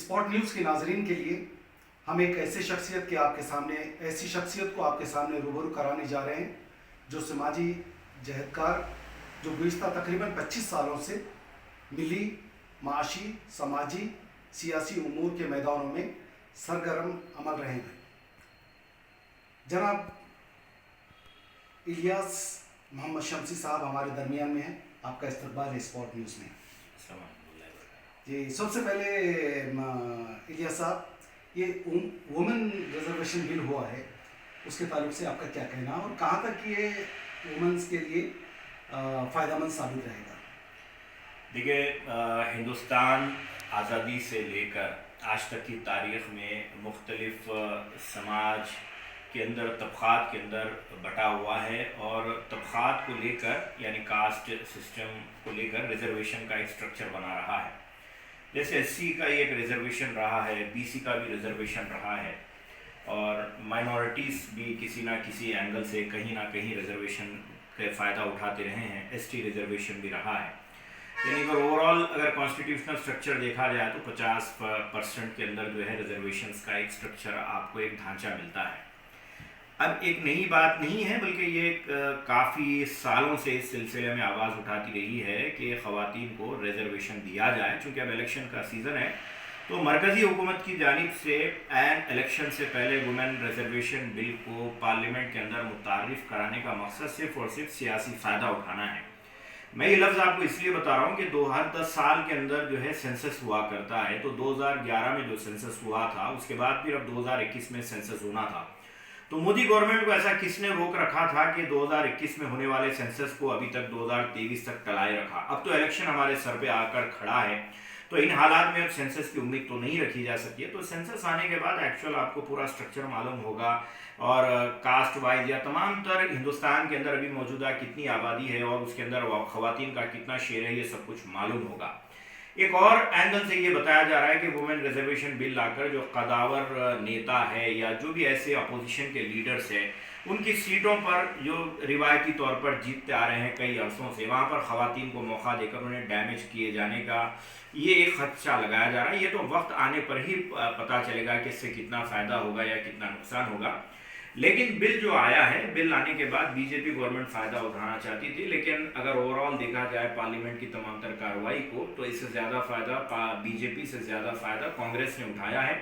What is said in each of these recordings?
Spot news के नाजरीन के लिए हम एक ऐसी शख्सियत को आपके सामने रूबरू कराने जा रहे हैं जो समाजी जहदकार, जो गुज़िश्ता तकरीबन 25 सालों से मिली, माशी, समाजी, सियासी उमूर के मैदानों में सरगर्म अमल रहे हैं। जनाब इलियास मोहम्मद शमसी साहब हमारे दरमियान में हैं। आपका इस्तकबाल है स्पॉट न्यूज़ में। जी, सबसे पहले इलियास साहब, ये वुमेन रिजर्वेशन बिल हुआ है, उसके ताल्लुक से आपका क्या कहना और कहाँ तक ये वुमेन्स के लिए फ़ायदेमंद साबित रहेगा? देखिए, हिंदुस्तान आज़ादी से लेकर आज तक की तारीख़ में मुख्तलिफ समाज के अंदर, तबक़ात के अंदर बटा हुआ है और तबक़ात को लेकर यानी कास्ट सिस्टम को लेकर रिज़र्वेशन का एक स्ट्रक्चर बना रहा है। जैसे एससी का एक रिज़र्वेशन रहा है, बीसी का भी रिज़र्वेशन रहा है और माइनॉरिटीज़ भी किसी ना किसी एंगल से कहीं ना कहीं रिज़र्वेशन का फ़ायदा उठाते रहे हैं। एसटी रिज़र्वेशन भी रहा है। यानी अगर ओवरऑल अगर कॉन्स्टिट्यूशनल स्ट्रक्चर देखा जाए तो 50% के अंदर जो है रिजर्वेशंस का एक स्ट्रक्चर, आपको एक ढांचा मिलता है। अब एक नई बात नहीं है, बल्कि ये काफ़ी सालों से इस सिलसिले में आवाज़ उठाती रही है कि ख़वातीन को रिजर्वेशन दिया जाए। चूँकि अब इलेक्शन का सीज़न है तो मरकज़ी हुकूमत की जानिब से एन इलेक्शन से पहले वुमेन रिजर्वेशन बिल को पार्लियामेंट के अंदर मुतारिफ कराने का मकसद सिर्फ़ और सिर्फ सियासी फ़ायदा उठाना है। मैं ये लफ्ज़ आपको इसलिए बता रहा हूँ कि हर 10 साल के अंदर जो है सेंसस हुआ करता है। तो 2011 में जो सेंसस हुआ था, उसके बाद फिर अब 2021 में सेंसस होना था। तो मोदी गवर्नमेंट को ऐसा किसने रोक रखा था कि 2021 में होने वाले सेंसस को अभी तक 2023 तक टलाए रखा? अब तो इलेक्शन हमारे सर पे आकर खड़ा है, तो इन हालात में अब सेंसस की उम्मीद तो नहीं रखी जा सकती है। तो सेंसस आने के बाद एक्चुअल आपको पूरा स्ट्रक्चर मालूम होगा और कास्ट वाइज या तमाम तर हिंदुस्तान के अंदर अभी मौजूदा कितनी आबादी है और उसके अंदर ख़वातीन का कितना शेयर है, ये सब कुछ मालूम होगा। एक और एंगल से ये बताया जा रहा है कि वुमेन रिजर्वेशन बिल लाकर जो कदावर नेता है या जो भी ऐसे अपोजिशन के लीडर्स हैं, उनकी सीटों पर जो रिवायती तौर पर जीतते आ रहे हैं कई अरसों से, वहाँ पर ख़वातीन को मौका देकर उन्हें डैमेज किए जाने का ये एक खदशा लगाया जा रहा है। ये तो वक्त आने पर ही पता चलेगा कि इससे कितना फ़ायदा होगा या कितना नुकसान होगा। लेकिन बिल जो आया है, बिल आने के बाद बीजेपी गवर्नमेंट फ़ायदा उठाना चाहती थी, लेकिन अगर ओवरऑल देखा जाए पार्लियामेंट की तमाम तर कार्रवाई को, तो इससे ज़्यादा फ़ायदा बीजेपी से ज़्यादा फ़ायदा कांग्रेस ने उठाया है।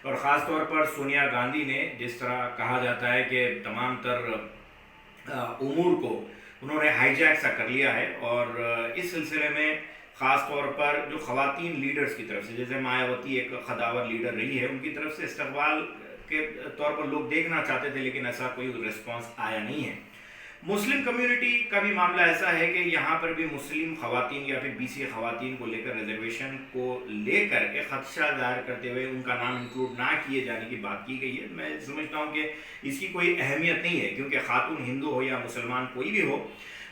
और ख़ास तौर पर सोनिया गांधी ने, जिस तरह कहा जाता है कि तमाम तर उमूर को उन्होंने हाईजैक सा कर लिया है। और इस सिलसिले में ख़ास तौर पर जो ख़वातीन लीडर्स की तरफ से, जैसे मायावती एक कदावर लीडर रही है, उनकी तरफ से इस्तकबाल के तौर पर लोग देखना चाहते थे, लेकिन ऐसा कोई रिस्पांस आया नहीं है। मुस्लिम कम्युनिटी का भी मामला ऐसा है कि यहाँ पर भी मुस्लिम ख़वातीन या फिर बीसी ख़वातीन को लेकर रिजर्वेशन को लेकर एक खदशा जाहिर करते हुए उनका नाम इंक्लूड ना किए जाने की बात की गई है। मैं समझता हूँ कि इसकी कोई अहमियत नहीं है, क्योंकि खातून हिंदू हो या मुसलमान कोई भी हो,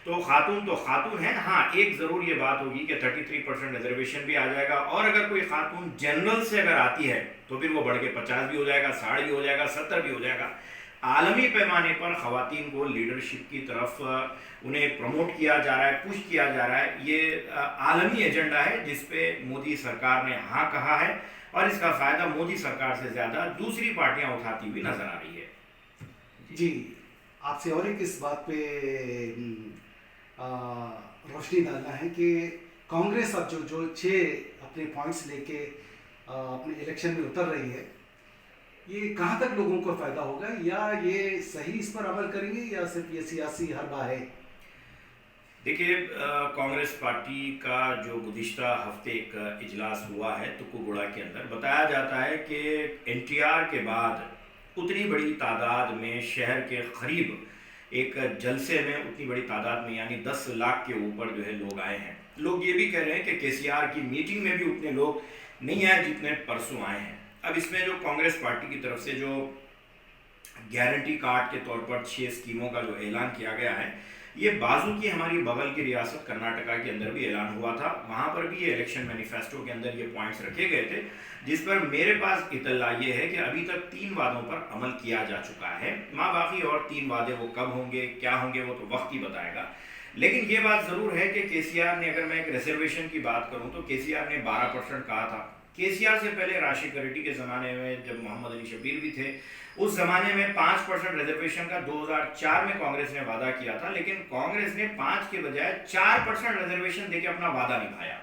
तो खातून है। हाँ, एक ज़रूर ये बात होगी कि 33% रिजर्वेशन भी आ जाएगा और अगर कोई खातून जनरल से अगर आती है तो फिर वो बढ़ के 50 भी हो जाएगा, 60 भी हो जाएगा, 70 भी हो जाएगा। आलमी पैमाने पर ख़वातीन को लीडरशिप की तरफ उन्हें प्रमोट किया जा रहा है, पुश किया जा रहा है। ये आलमी एजेंडा है जिस पे मोदी सरकार ने हाँ कहा है और इसका फ़ायदा मोदी सरकार से ज़्यादा दूसरी पार्टियाँ उठाती हुई नजर आ रही है। जी, आपसे और एक इस बात पे रोशनी डालना है कि कांग्रेस अब जो 6 अपने पॉइंट्स लेके अपने इलेक्शन में उतर रही है, ये कहाँ तक लोगों को फ़ायदा होगा, या ये सही इस पर अमल करेंगे या सिर्फ ये सियासी हरबा है? देखिए, कांग्रेस पार्टी का जो गुज़िश्ता हफ्ते एक इजलास हुआ है तुक्कुगुड़ा के अंदर, बताया जाता है कि एनटीआर के बाद उतनी बड़ी तादाद में शहर के करीब एक जलसे में उतनी बड़ी तादाद में यानी 10 लाख के ऊपर जो है लोग आए हैं। लोग ये भी कह रहे हैं कि केसीआर की मीटिंग में भी उतने लोग नहीं आए जितने परसों आए हैं। अब इसमें जो कांग्रेस पार्टी की तरफ से जो गारंटी कार्ड के तौर पर 6 स्कीमों का जो ऐलान किया गया है, ये बाजू की हमारी बगल की रियासत कर्नाटका के अंदर भी ऐलान हुआ था। वहाँ पर भी ये इलेक्शन मैनिफेस्टो के अंदर ये पॉइंट्स रखे गए थे, जिस पर मेरे पास इत्तला ये है कि अभी तक 3 वादों पर अमल किया जा चुका है। बाकी और 3 वादे वो कब होंगे, क्या होंगे, वो तो वक्त ही बताएगा। लेकिन ये बात ज़रूर है कि केसीआर ने, अगर मैं एक रिजर्वेशन की बात करूँ तो केसीआर ने 12% कहा था केसीआर से पहले राशिद रेड्डी के ज़माने में जब मोहम्मद अली शबीर भी थे, उस ज़माने में 5% रिजर्वेशन का 2004 में कांग्रेस ने वादा किया था, लेकिन कांग्रेस ने 5 के बजाय 4% रिजर्वेशन देकर अपना वादा निभाया।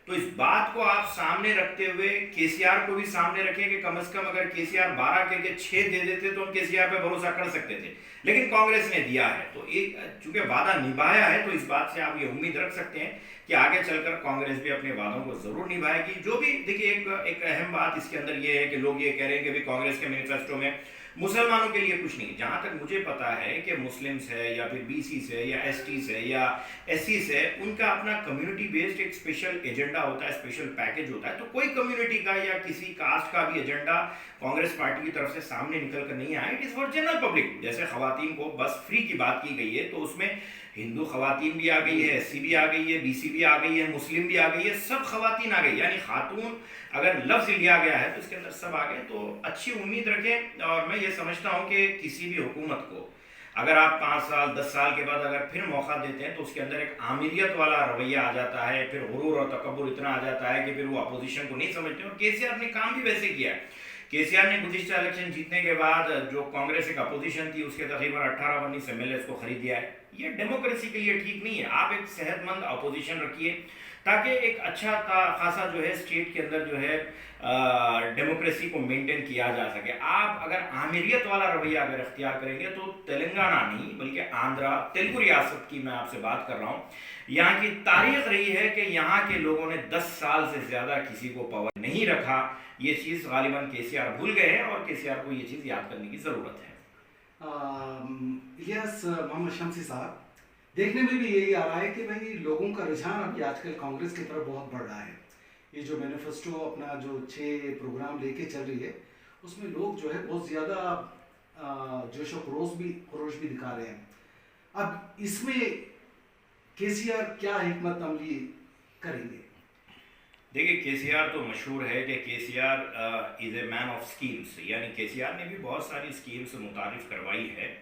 तो इस बात को आप सामने रखते हुए केसीआर को भी सामने रखें कि कम से कम अगर केसीआर 12 के 6 दे देते तो हम केसीआर पे भरोसा कर सकते थे, लेकिन कांग्रेस ने दिया है। तो एक चूंकि वादा निभाया है, तो इस बात से आप ये उम्मीद रख सकते हैं कि आगे चलकर कांग्रेस भी अपने वादों को जरूर निभाएगी। जो भी देखिए, एक अहम बात इसके अंदर ये है कि लोग ये कह रहे हैं कि भी कांग्रेस के मैनिफेस्टो में मुसलमानों के लिए कुछ नहीं। जहां तक मुझे पता है कि मुस्लिम्स है या फिर बीसीस है या एसटीस है या एससीस है, उनका अपना कम्युनिटी बेस्ड एक स्पेशल एजेंडा होता है, स्पेशल पैकेज होता है। तो कोई कम्युनिटी का या किसी कास्ट का भी एजेंडा कांग्रेस पार्टी की तरफ से सामने निकल कर नहीं आया। It is for general public. जैसे खवातीन को बस फ्री की बात की गई है, तो उसमें हिंदू खवातीन भी आ गई है, एससी भी आ गई है, बीसी भी आ गई है, मुस्लिम भी आ गई है, सब खवातीन आ गई। यानी खातून अगर लफ्ज लिया गया है तो इसके अंदर सब आ गए। तो अच्छी उम्मीद रखें। और मैं ये समझता हूं कि किसी भी हुकूमत को अगर आप 5 साल 10 साल के बाद अगर फिर मौका देते हैं तो उसके अंदर एक आमिरियत वाला रवैया आ जाता है, फिर गुरूर और तकब्बुर इतना आ जाता है कि फिर वो अपोजिशन को नहीं समझते। और केसीआर ने काम भी वैसे किया है। केसीआर ने गुज़िश्ता इलेक्शन जीतने के बाद जो कांग्रेस एक अपोजिशन थी, उसके तकरीबन 18-19 एमएलए को खरीद दिया है। ये डेमोक्रेसी के लिए ठीक नहीं है। आप एक सेहतमंद अपोजिशन रखिए ताकि एक अच्छा खासा जो है स्टेट के अंदर जो है डेमोक्रेसी को मेंटेन किया जा सके। आप अगर आमिरियत वाला रवैया अगर इख्तियार करेंगे तो तेलंगाना नहीं बल्कि आंध्रा, तेलुगु रियासत की मैं आपसे बात कर रहा हूँ, यहाँ की तारीख रही है कि यहाँ के लोगों ने 10 साल से ज़्यादा किसी को पावर नहीं रखा। ये चीज़ गालिबन केसीआर भूल गए हैं और केसीआर को ये चीज़ याद करने की ज़रूरत है। इलियास मोहम्मद शम्सी साहब, देखने में भी यही आ रहा है कि भाई लोगों का रुझान अभी आजकल कांग्रेस की तरफ बहुत बढ़ रहा है। ये जो मैनिफेस्टो अपना जो 6 प्रोग्राम लेके चल रही है, उसमें लोग जो है बहुत ज़्यादा जोश और खरोश भी दिखा रहे हैं। अब इसमें केसीआर क्या हिकमत अमली करेंगे? देखिए, केसीआर तो मशहूर है कि KCR is a man of schemes. यानी केसीआर ने भी बहुत सारी स्कीम्स मुतारिफ करवाई है।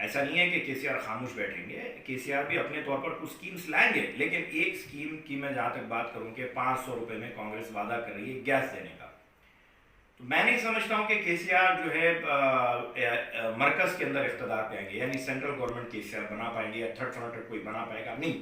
ऐसा नहीं है कि केसीआर खामोश बैठेंगे, केसीआर भी अपने तौर पर कुछ स्कीम्स लाएंगे। लेकिन एक स्कीम की मैं जहाँ तक बात करूँ कि 500 रुपये में कांग्रेस वादा कर रही है गैस देने का, तो मैं नहीं समझता हूँ कि केसीआर जो है मरकज़ के अंदर इख्तिदार पे आएंगे, यानी सेंट्रल गवर्नमेंट केसीआर बना पाएंगे या थर्ड फ्रंट कोई बना पाएगा, नहीं।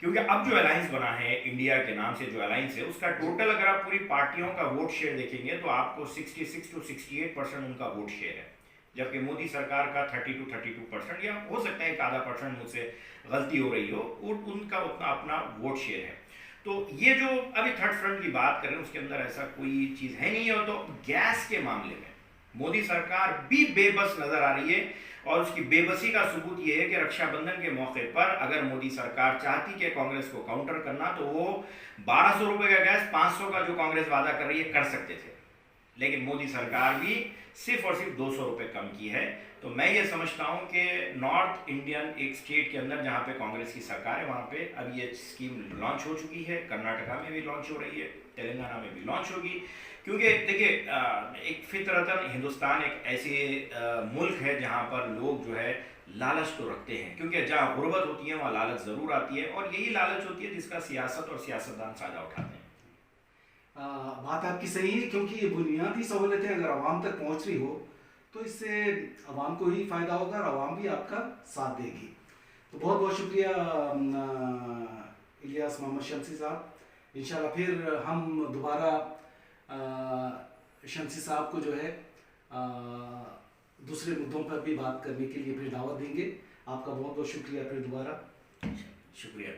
क्योंकि अब जो अलायंस बना है इंडिया के नाम से, जो अलायंस है उसका टोटल अगर आप पूरी पार्टियों का वोट शेयर देखेंगे तो आपको 66 to 68% उनका वोट शेयर है, जबकि मोदी सरकार का 30 to 32%, या हो सकता है 1-आधा% मुझसे गलती हो रही हो, उनका उतना अपना वोट शेयर है। तो ये जो अभी थर्ड फ्रंट की बात करें उसके अंदर ऐसा कोई चीज़ है नहीं है। तो गैस के मामले में मोदी सरकार भी बेबस नजर आ रही है, और उसकी बेबसी का सबूत ये है कि रक्षाबंधन के मौके पर अगर मोदी सरकार चाहती कि कांग्रेस को काउंटर करना, तो वो 1200 रुपये का गैस 500 का जो कांग्रेस वादा कर रही है कर सकते थे। लेकिन मोदी सरकार भी सिर्फ और सिर्फ 200 रुपये कम की है। तो मैं ये समझता हूँ कि नॉर्थ इंडियन एक स्टेट के अंदर जहाँ पे कांग्रेस की सरकार है वहाँ पे अब ये स्कीम लॉन्च हो चुकी है। कर्नाटका में भी लॉन्च हो रही है, तेलंगाना में भी लॉन्च होगी। क्योंकि देखिए, एक फितरतन हिंदुस्तान एक ऐसे मुल्क है जहाँ पर लोग जो है लालच तो रखते हैं, क्योंकि जहाँ गुर्बत होती है वहाँ लालच ज़रूर आती है, और यही लालच होती है जिसका सियासत और सियासतदान फ़ायदा उठाते हैं। बात आपकी सही है, क्योंकि ये बुनियादी सहूलतें अगर आवाम तक पहुँच रही हो तो इससे आवाम को ही फ़ायदा होगा और आवाम भी आपका साथ देगी। तो बहुत बहुत शुक्रिया इलियास मोहम्मद शम्सी साहब। इंशाल्लाह फिर हम दोबारा शम्सी साहब को जो है दूसरे मुद्दों पर भी बात करने के लिए फिर दावत देंगे। आपका बहुत बहुत शुक्रिया फिर दोबारा। शुक्रिया।